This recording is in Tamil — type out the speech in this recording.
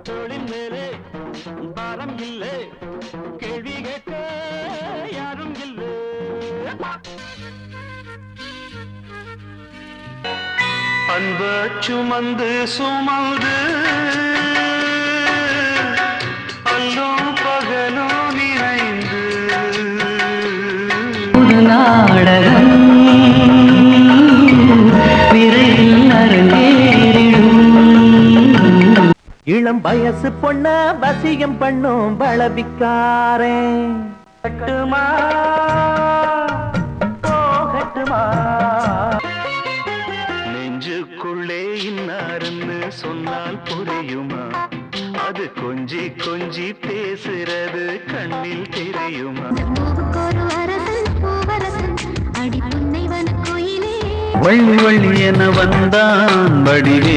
தோளின் மேலே பாரம் இல்லை, கேள்வி கேட்க யாரும் இல்லை. அன்ப சுமந்து சுமந்து அல்லோ பகலோ நிறைந்து ஒரு நாடகம் விரைவில் அரங்கேறிடும். இளம் வயசு பொண்ண வசியம் பண்ணும் பலவிக்காரே. கட்டுமா போகட்டுமா, நெஞ்சுக்குள்ளே இன்னாருன்னு சொன்னால் புரியுமா? அது கொஞ்சி கொஞ்சி பேசுறது கண்ணில் தெரியுமா? வள்ளி வள்ளி என வந்தான் வடிவே